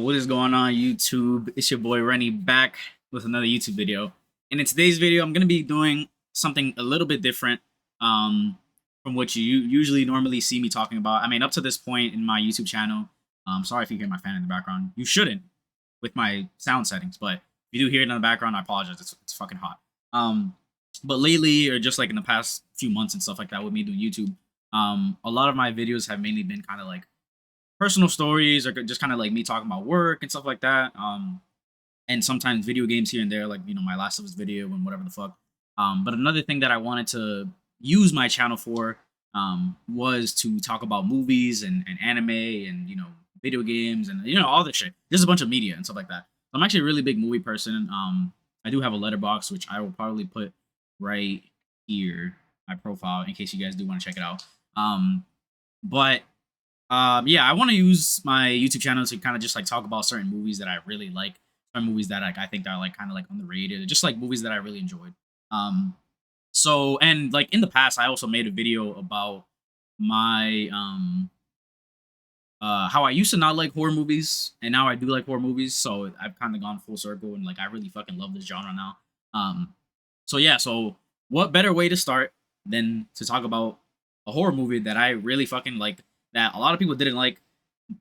What is going on, YouTube? It's your boy Rennie back with another YouTube video. And in today's video, I'm gonna be doing something a little bit different from what you usually normally see me talking about. I mean, up to this point in my YouTube channel, sorry if you hear my fan in the background. You shouldn't with my sound settings, but if you do hear it in the background, I apologize. It's fucking hot. But lately, or just like in the past few months and stuff like that, with me doing YouTube, a lot of my videos have mainly been kind of like personal stories or just kind of like me talking about work and stuff like that. And sometimes video games here and there, like my Last of Us video and whatever the fuck. But another thing that I wanted to use my channel for was to talk about movies and anime and video games and all this shit. Just a bunch of media and stuff like that. So I'm actually a really big movie person. I do have a letterbox which I will probably put right here, my profile, in case you guys do want to check it out. But yeah, I want to use my YouTube channel to kind of just like talk about certain movies that I really like, certain movies that I think are like kind of like underrated, just like movies that I really enjoyed. So and like in the past, I also made a video about my how I used to not like horror movies and now I do like horror movies. So I've kind of gone full circle and like I really fucking love this genre now. So yeah, so what better way to start than to talk about a horror movie that I really fucking like, that a lot of people didn't like,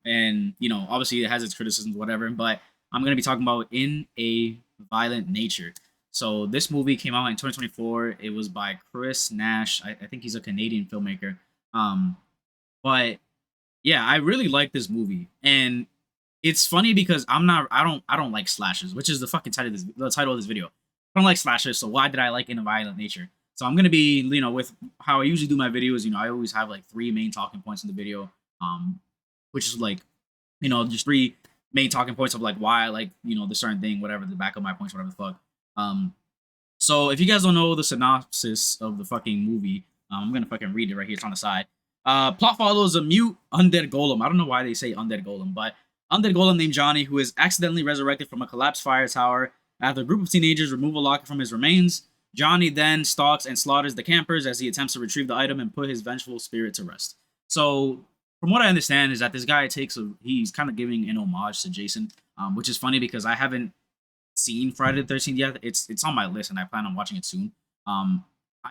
and obviously it has its criticisms, whatever. But I'm gonna be talking about In a Violent Nature. So this movie came out in 2024. It was by Chris Nash. I think he's a Canadian filmmaker. But yeah, I really like this movie, and it's funny because I don't like slashes, which is the fucking the title of this video. I don't like slashers, so why did I like In a Violent Nature? So I'm gonna be, with how I usually do my videos, I always have like three main talking points in the video, which is like, just three main talking points of like why I like, the certain thing, whatever, the back of my points, whatever the fuck. So if you guys don't know the synopsis of the fucking movie, I'm gonna fucking read it right here. It's on the side. Plot follows a mute undead golem. I don't know why they say undead golem, but undead golem named Johnny, who is accidentally resurrected from a collapsed fire tower after a group of teenagers remove a locket from his remains. Johnny then stalks and slaughters the campers as he attempts to retrieve the item and put his vengeful spirit to rest. So, from what I understand, is that this guy he's kind of giving an homage to Jason, which is funny because I haven't seen Friday the 13th yet. It's on my list and I plan on watching it soon. I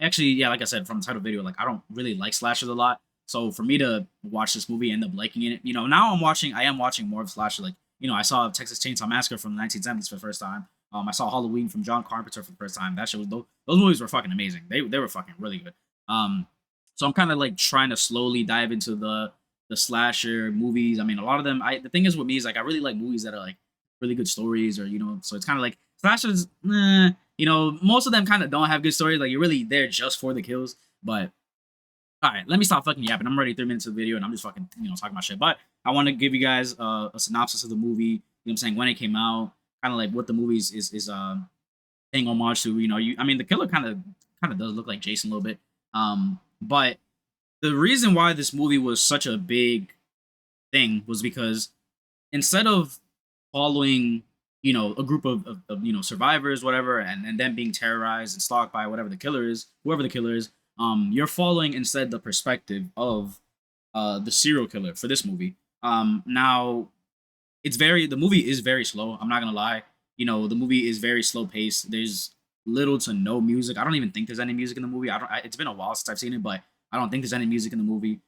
actually, yeah, like I said from the title video, like I don't really like slashers a lot. So for me to watch this movie and end up liking it, now I am watching more of slasher. Like, I saw Texas Chainsaw Massacre from the 1970s for the first time. I saw Halloween from John Carpenter for the first time. That shit was those movies were fucking amazing. They were fucking really good. So I'm kind of like trying to slowly dive into the slasher movies. I mean, a lot of them. The thing is with me is like I really like movies that are like really good stories, or so it's kind of like slashers. Most of them kind of don't have good stories. Like you're really there just for the kills. But all right, let me stop fucking yapping. I'm already 3 minutes of the video and I'm just fucking talking about shit. But I want to give you guys a synopsis of the movie. You know what I'm saying, when it came out, kind of like what the movie is paying homage to. I mean, the killer kind of does look like Jason a little bit. But the reason why this movie was such a big thing was because instead of following a group of survivors, whatever, and then being terrorized and stalked by whoever the killer is, you're following instead the perspective of the serial killer for this movie. Now the movie is very slow. I'm not gonna lie. The movie is very slow paced. There's little to no music. I don't even think there's any music in the movie. It's been a while since I've seen it, but I don't think there's any music in the movie.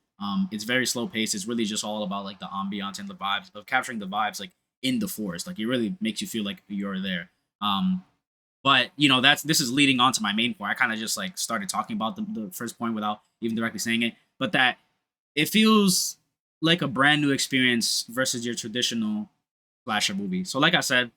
It's very slow paced. It's really just all about like the ambiance and the vibes of capturing the vibes like in the forest. Like it really makes you feel like you're there. But this is leading on to my main point. I kind of just like started talking about the first point without even directly saying it, but that it feels like a brand new experience versus your traditional slasher movie. So like I said,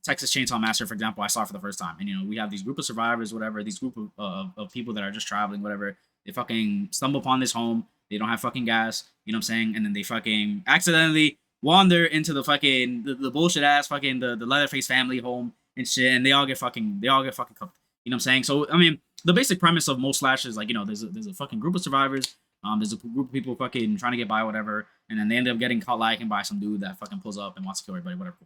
Texas Chainsaw Massacre, for example, I saw for the first time, and we have these group of survivors, whatever, these group of people that are just traveling, whatever. They fucking stumble upon this home. They don't have fucking gas, you know what I'm saying, and then they fucking accidentally wander into the fucking the bullshit ass fucking the Leatherface family home and shit, and they all get fucking cooked. You know what I'm saying? So I mean, the basic premise of most slashers, like there's a fucking group of survivors. There's a group of people fucking trying to get by, whatever, and then they end up getting caught lacking by some dude that fucking pulls up and wants to kill everybody, whatever.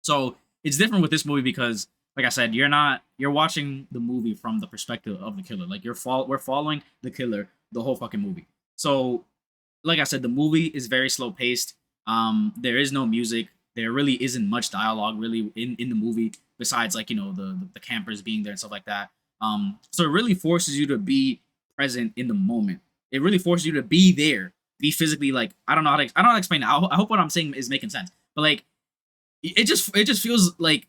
So it's different with this movie because, like I said, you're watching the movie from the perspective of the killer. Like we're following the killer the whole fucking movie. So, like I said, the movie is very slow paced. There is no music. there really isn't much dialogue really in the movie besides like the campers being there and stuff like that. So it really forces you to be present in the moment. It really forces you to be there, be physically like I don't know how to explain it. I hope what I'm saying is making sense. But like it just feels like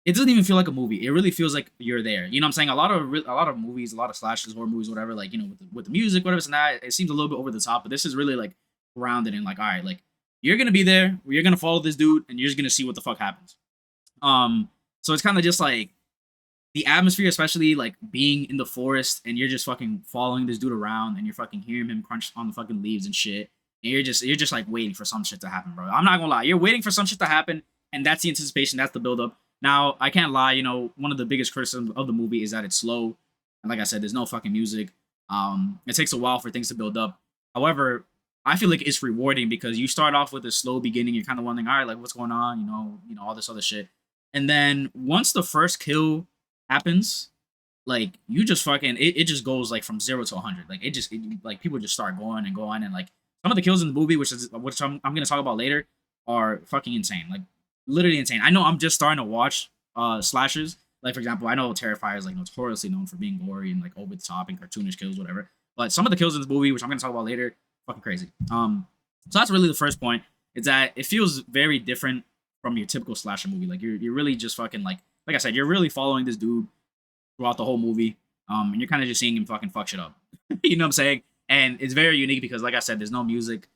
it doesn't even feel like a movie. It really feels like you're there. You know what I'm saying? A lot of movies, a lot of slashes, horror movies, whatever. Like with the music, whatever, and that it seems a little bit over the top. But this is really like grounded in like, all right, like you're gonna be there, you're gonna follow this dude, and you're just gonna see what the fuck happens. So it's kind of just like the atmosphere, especially like being in the forest and you're just fucking following this dude around and you're fucking hearing him crunch on the fucking leaves and shit. And you're just like waiting for some shit to happen, bro. I'm not gonna lie, you're waiting for some shit to happen, and that's the anticipation, that's the build up. Now I can't lie, one of the biggest criticisms of the movie is that it's slow, and like I said, there's no fucking music. It takes a while for things to build up. However, I feel like it's rewarding because you start off with a slow beginning. You're kind of wondering, all right, like what's going on, all this other shit, and then once the first kill happens, like you just fucking it just goes like from 0 to 100. Like like people just start going and going, and like some of the kills in the movie, which I'm gonna talk about later, are fucking insane. Like literally insane. I know I'm just starting to watch slashers. Like for example, I know Terrifier is like notoriously known for being gory and like over the top and cartoonish kills, whatever. But some of the kills in this movie, which I'm gonna talk about later, fucking crazy. So that's really the first point. Is that it feels very different from your typical slasher movie. Like you're really just fucking like I said, you're really following this dude throughout the whole movie. And you're kind of just seeing him fucking fuck shit up. You know what I'm saying? And it's very unique because, like I said, there's no music.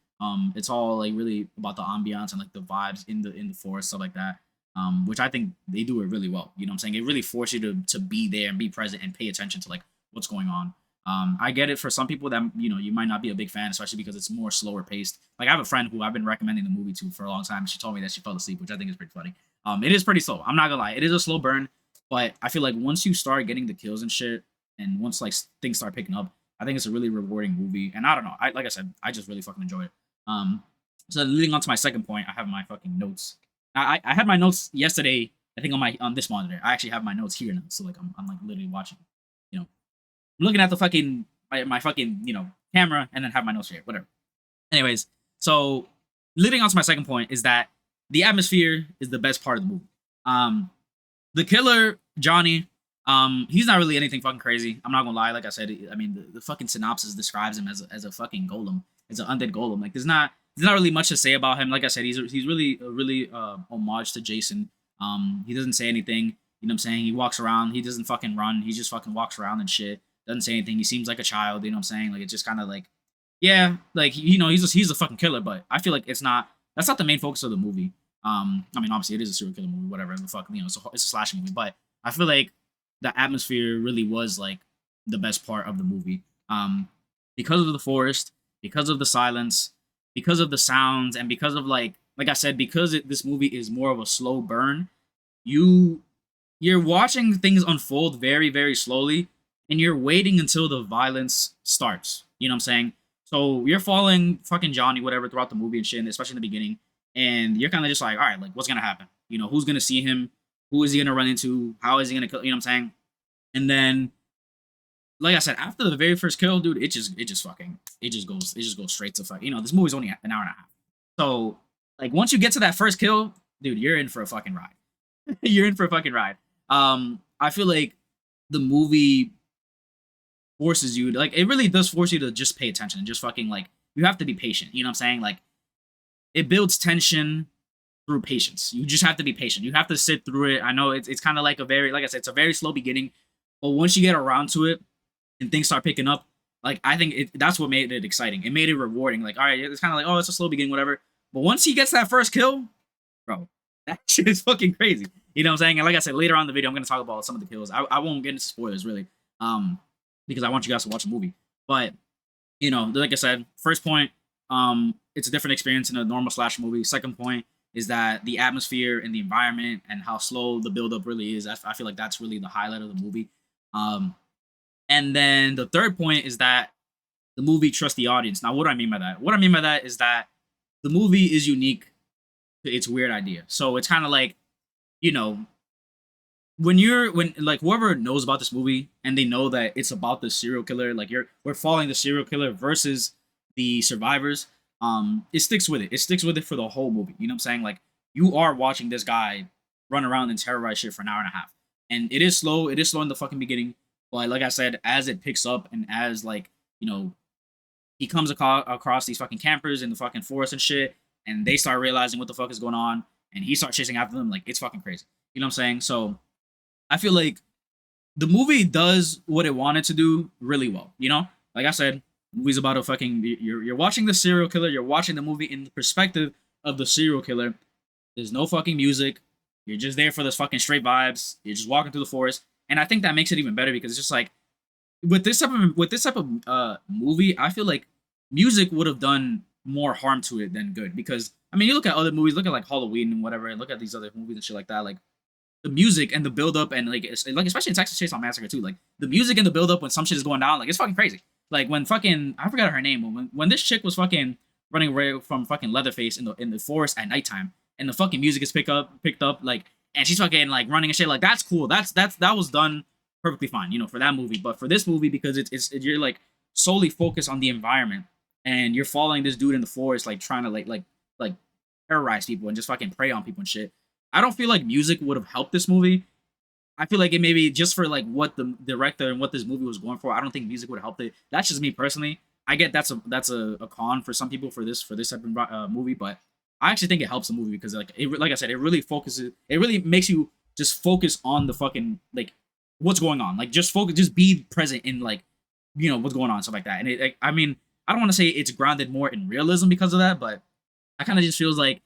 It's all like really about the ambiance and like the vibes in the forest, stuff like that. Which I think they do it really well. You know what I'm saying? It really forces you to be there and be present and pay attention to like what's going on. I get it for some people that you might not be a big fan, especially because it's more slower paced. Like I have a friend who I've been recommending the movie to for a long time. She told me that she fell asleep, which I think is pretty funny. It is pretty slow. I'm not gonna lie, it is a slow burn, but I feel like once you start getting the kills and shit, and once like things start picking up, I think it's a really rewarding movie. And I don't know, like I said, I just really fucking enjoy it. So leading on to my second point, I have my fucking notes. I had my notes yesterday. I think on this monitor. I actually have my notes here now, so like I'm like literally watching. I'm looking at the fucking my fucking camera and then have my notes here, whatever. Anyways, so leading on to my second point is that the atmosphere is the best part of the movie. The killer Johnny, he's not really anything fucking crazy. I'm not gonna lie. Like I said, I mean the fucking synopsis describes him as a fucking golem, as an undead golem. Like there's not really much to say about him. Like I said, he's really a really homage to Jason. He doesn't say anything. You know what I'm saying? He walks around. He doesn't fucking run. He just fucking walks around and shit. Doesn't say anything. He seems like a child. You know what I'm saying? Like it's just kind of like, yeah, like he's a fucking killer. But I feel like that's not the main focus of the movie. I mean, obviously it is a serial killer movie, whatever the fuck. It's a slasher movie. But I feel like the atmosphere really was like the best part of the movie. Because of the forest, because of the silence, because of the sounds, and because of like I said, because this movie is more of a slow burn, you're watching things unfold very, very slowly, and you're waiting until the violence starts. You know what I'm saying? So you're following fucking Johnny, whatever, throughout the movie and shit, and especially in the beginning, and you're kind of just like, all right, like what's gonna happen? Who's gonna see him? Who is he gonna run into? How is he gonna kill? You know what I'm saying? And then, like I said, after the very first kill, dude, it just goes straight to fuck. This movie's only an hour and a half. So like once you get to that first kill, dude, you're in for a fucking ride. You're in for a fucking ride. I feel like the movie forces you to, like, it really does force you to just pay attention and just fucking like you have to be patient. You know what I'm saying? Like it builds tension through patience. You just have to be patient. You have to sit through it. I know it's kind of like like I said, it's a very slow beginning, but once you get around to it and things start picking up, like I think that's what made it exciting. It made it rewarding. Like, all right, it's kind of like, oh, it's a slow beginning, whatever. But once he gets that first kill, bro, that shit is fucking crazy. You know what I'm saying? And like I said, later on in the video, I'm gonna talk about some of the kills. I won't get into spoilers really, because I want you guys to watch the movie. But like I said, first point, it's a different experience in a normal slasher movie. Second point is that the atmosphere and the environment and how slow the buildup really is. I feel like that's really the highlight of the movie. And then the third point is that the movie trusts the audience. Now, what do I mean by that? What I mean by that is that the movie is unique to its weird idea. So it's kind of like, when like whoever knows about this movie and they know that it's about the serial killer, like we're following the serial killer versus the survivors, it sticks with it. It sticks with it for the whole movie. You know what I'm saying? Like you are watching this guy run around and terrorize shit for an hour and a half. And it is slow in the fucking beginning, but like I said, as it picks up and as like, you know, he comes across these fucking campers in the fucking forest and shit, and they start realizing what the fuck is going on, and he starts chasing after them. Like, it's fucking crazy. You know what I'm saying? So I feel like the movie does what it wanted to do really well. You know, like I said, movie's about a fucking you're watching the serial killer. You're watching the movie in the perspective of the serial killer. There's no fucking music. You're just there for those fucking straight vibes. You're just walking through the forest, and I think that makes it even better because it's just like with this type of movie, I feel like music would have done more harm to it than good. Because I mean, you look at other movies, look at like Halloween and whatever, and look at these other movies and shit like that. Like the music and the build up and like especially in Texas Chainsaw Massacre too. Like the music and the build up when some shit is going down, like it's fucking crazy. Like when fucking I forgot her name, but when this chick was fucking running away from fucking Leatherface in the forest at nighttime, and the fucking music is picked up like, and she's fucking like running and shit, like that's cool. That was done perfectly fine, you know, for that movie. But for this movie, because you're like solely focused on the environment, and you're following this dude in the forest, like trying to like terrorize people and just fucking prey on people and shit. I don't feel like music would have helped this movie. I feel like it maybe just for like what the director and what this movie was going for. I don't think music would have helped it. That's just me personally. I get that's a con for some people for this type of movie, but I actually think it helps the movie because like I said, it really focuses. It really makes you just focus on the fucking like what's going on. Like just focus, just be present in like, you know, what's going on, stuff like that. And I mean, I don't want to say it's grounded more in realism because of that, but I kind of just feels like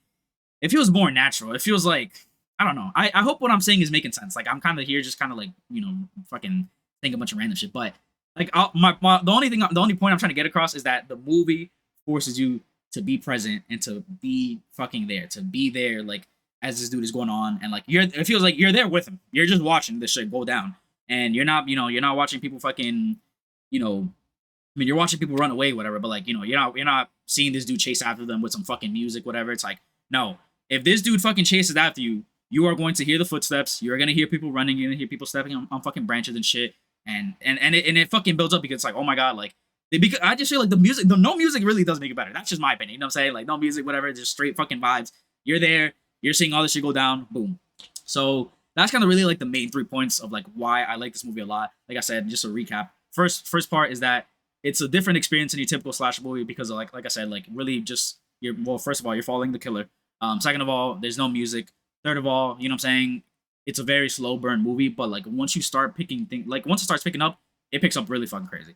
it feels more natural. It feels like I don't know. I hope what I'm saying is making sense. Like I'm kind of here, just kind of like, you know, fucking think a bunch of random shit. But like the only point I'm trying to get across is that the movie forces you to be present and to be fucking there, to be there like as this dude is going on, and like it feels like you're there with him. You're just watching this shit go down, and you're not, you know, you're not watching people fucking, you know, I mean, you're watching people run away, whatever, but like, you know, you're not seeing this dude chase after them with some fucking music, whatever. It's like, no, if this dude fucking chases after you, you are going to hear the footsteps. You're gonna hear people running. You're gonna hear people stepping on fucking branches and shit. And it fucking builds up because it's like, oh my god, like because I just feel like the no music really does make it better. That's just my opinion. You know what I'm saying? Like no music, whatever, just straight fucking vibes. You're there. You're seeing all this shit go down. Boom. So that's kind of really like the main 3 points of like why I like this movie a lot. Like I said, just a recap. First part is that it's a different experience than your typical slasher movie because of like I said, like really just first of all, you're following the killer. Second of all, there's no music. Third of all, you know what I'm saying? It's a very slow burn movie, but like once you start picking things, like once it starts picking up, it picks up really fucking crazy.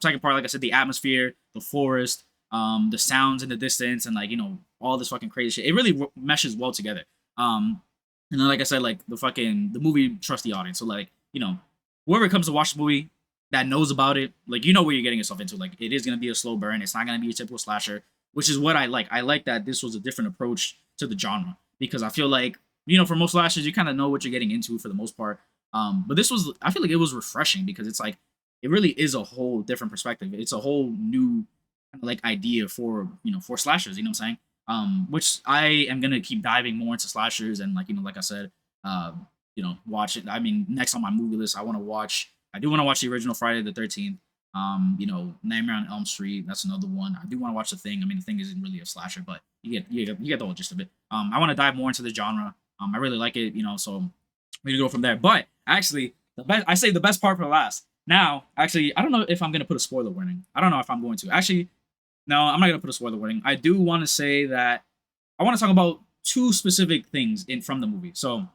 Second part, like I said, the atmosphere, the forest, the sounds in the distance, and like, you know, all this fucking crazy shit. It really meshes well together. And then like I said, like the movie trusts the audience. So like, you know, whoever comes to watch the movie that knows about it, like you know what you're getting yourself into. Like it is gonna be a slow burn. It's not gonna be a typical slasher, which is what I like. I like that this was a different approach to the genre because I feel like, you know, for most slashers, you kind of know what you're getting into for the most part. But this was, I feel like it was refreshing because it's like it really is a whole different perspective. It's a whole new kind of like idea for, you know, for slashers. You know what I'm saying? Which I am gonna keep diving more into slashers and like, you know, like I said, you know, watch it. I mean, next on my movie list, I do want to watch the original Friday the 13th. You know, Nightmare on Elm Street, that's another one. I do want to watch The Thing. I mean, The Thing isn't really a slasher, but you get the whole gist of it. I want to dive more into the genre. I really like it, you know, so we can go from there. But actually, I say the best part for last. Now, actually, I don't know if I'm gonna put a spoiler warning. I don't know if I'm going to. Actually, no, I'm not gonna put a spoiler warning. I do want to say that I want to talk about two specific things from the movie. So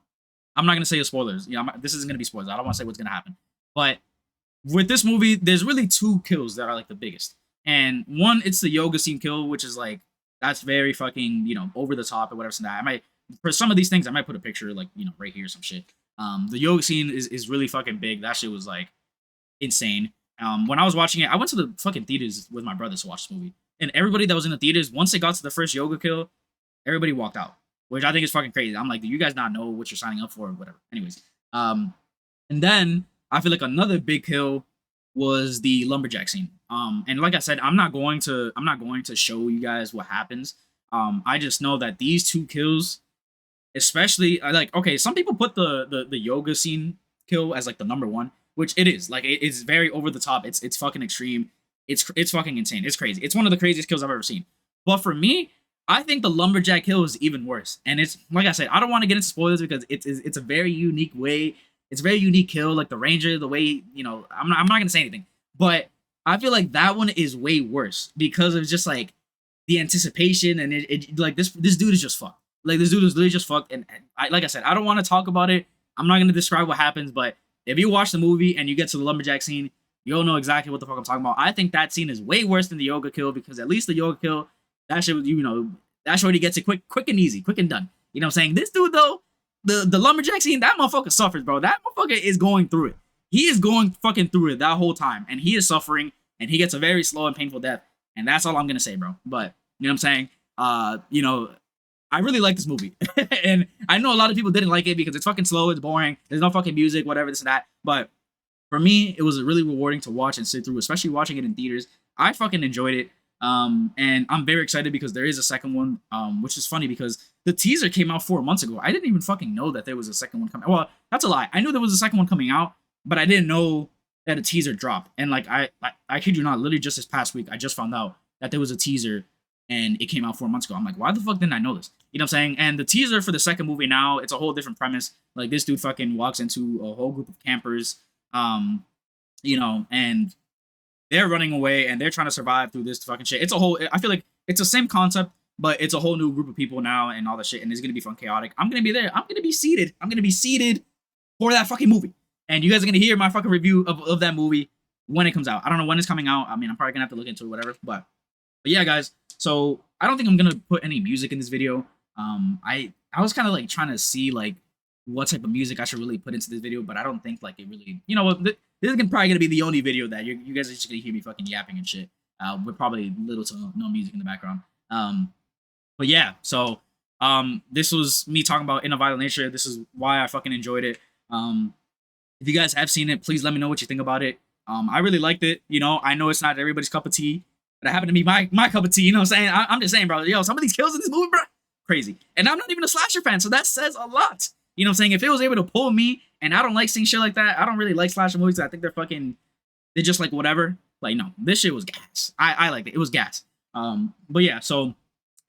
I'm not gonna say spoilers. You know, this isn't gonna be spoilers. I don't want to say what's gonna happen. But with this movie, there's really two kills that are like the biggest. And one, it's the yoga scene kill, which is like that's very fucking, you know, over the top or whatever. So that I might, for some of these things, I might put a picture like, you know, right here or some shit. The yoga scene is really fucking big. That shit was like insane. When I was watching it, I went to the fucking theaters with my brothers to watch the movie, and everybody that was in the theaters, once they got to the first yoga kill, everybody walked out, which I think is fucking crazy. I'm like, do you guys not know what you're signing up for or whatever? Anyways, and then I feel like another big kill was the lumberjack scene. And like I said, I'm not going to show you guys what happens. I just know that these two kills, especially like, okay, some people put the yoga scene kill as like the number one, which it is. Like it's very over the top. It's fucking extreme. It's fucking insane. It's crazy. It's one of the craziest kills I've ever seen. But for me, I think the lumberjack kill is even worse, and it's like I said, I don't want to get into spoilers because it's a very unique way. It's a very unique kill, like the ranger, the way I'm not gonna say anything, but I feel like that one is way worse because of just like the anticipation and it like this dude is just fucked. Like this dude is literally just fucked, and I like I said, I don't want to talk about it. I'm not gonna describe what happens, but if you watch the movie and you get to the lumberjack scene, you'll know exactly what the fuck I'm talking about. I think that scene is way worse than the yoga kill because at least the yoga kill, that shit, that shorty gets it quick and easy, quick and done. You know what I'm saying? This dude though, the lumberjack scene, that motherfucker suffers, bro. That motherfucker is going through it. He is going fucking through it that whole time, and he is suffering, and he gets a very slow and painful death. And that's all I'm gonna say, bro. But you know what I'm saying? I really like this movie, and I know a lot of people didn't like it because it's fucking slow, it's boring, there's no fucking music, whatever, this and that. But for me, it was really rewarding to watch and sit through, especially watching it in theaters. I fucking enjoyed it. And I'm very excited because there is a second one, which is funny because the teaser came out 4 months ago. I didn't even fucking know that there was a second one coming. Well, that's a lie. I knew there was a second one coming out, but I didn't know that a teaser dropped. And like I kid you not, literally just this past week, I just found out that there was a teaser and it came out 4 months ago. I'm like, why the fuck didn't I know this? You know what I'm saying? And the teaser for the second movie now, it's a whole different premise. Like this dude fucking walks into a whole group of campers, and they're running away and they're trying to survive through this fucking shit. It's a whole. I feel like it's the same concept, but it's a whole new group of people now and all that shit. And it's gonna be fun, chaotic. I'm gonna be there. I'm gonna be seated. I'm gonna be seated for that fucking movie. And you guys are gonna hear my fucking review of that movie when it comes out. I don't know when it's coming out. I mean, I'm probably gonna have to look into it, whatever. But yeah, guys. So I don't think I'm gonna put any music in this video. I was kind of like trying to see like what type of music I should really put into this video, but I don't think like it really. You know what? This is probably gonna be the only video that you guys are just gonna hear me fucking yapping and shit. With probably little to no music in the background. But yeah, so this was me talking about In a Violent Nature. This is why I fucking enjoyed it. If you guys have seen it, please let me know what you think about it. I really liked it. I know it's not everybody's cup of tea, but it happened to be my cup of tea. You know what I'm saying? I'm just saying, bro. Yo, some of these kills in this movie, bro, crazy. And I'm not even a slasher fan, so that says a lot. You know what I'm saying? If it was able to pull me, and I don't like seeing shit like that, I don't really like slasher movies. I think they're just like whatever. Like, no, this shit was gas. I liked it. It was gas. But yeah, so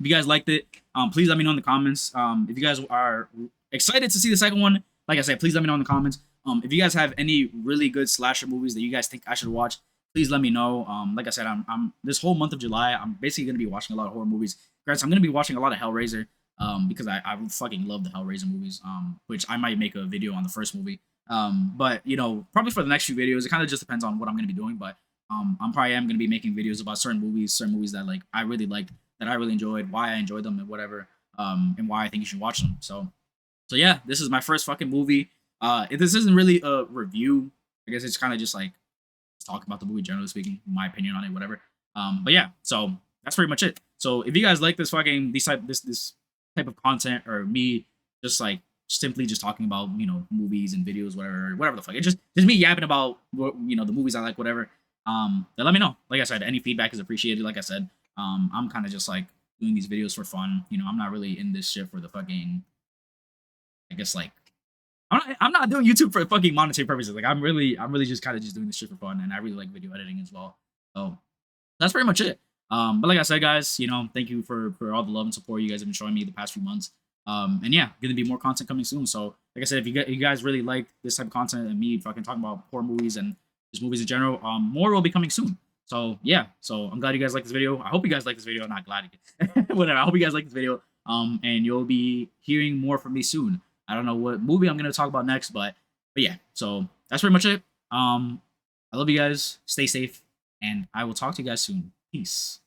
if you guys liked it, please let me know in the comments. If you guys are excited to see the second one, like I said, please let me know in the comments. If you guys have any really good slasher movies that you guys think I should watch, please let me know. Like I said, I'm this whole month of July, I'm basically gonna be watching a lot of horror movies. Guys, I'm gonna be watching a lot of Hellraiser. Because I fucking love the Hellraiser movies. Which I might make a video on the first movie. But probably for the next few videos, it kind of just depends on what I'm gonna be doing. But I'm probably gonna be making videos about certain movies that like I really liked, that I really enjoyed, why I enjoyed them and whatever. And why I think you should watch them. So yeah, this is my first fucking movie. This isn't really a review. I guess it's kind of just like talk about the movie generally speaking, my opinion on it, whatever. But yeah, so that's pretty much it. So if you guys like this fucking this type of content, or me just like simply just talking about movies and videos, whatever the fuck, it's just me yapping about the movies I like, whatever, then let me know. Like I said, any feedback is appreciated. Like I said, I'm kind of just like doing these videos for fun. I'm not really in this shit for the fucking, I guess, like I'm not doing YouTube for fucking monetary purposes. Like I'm really just kind of just doing this shit for fun, and I really like video editing as well. So that's pretty much it. But like I said, guys, thank you for all the love and support you guys have been showing me the past few months. And yeah, gonna be more content coming soon. So like I said, if you guys really like this type of content and me fucking talking about horror movies and just movies in general, more will be coming soon. So yeah, so I'm glad you guys like this video. I hope you guys like this video. I'm not glad, whatever. I hope you guys like this video. And you'll be hearing more from me soon. I don't know what movie I'm gonna talk about next, but yeah. So that's pretty much it. I love you guys. Stay safe, and I will talk to you guys soon. Peace.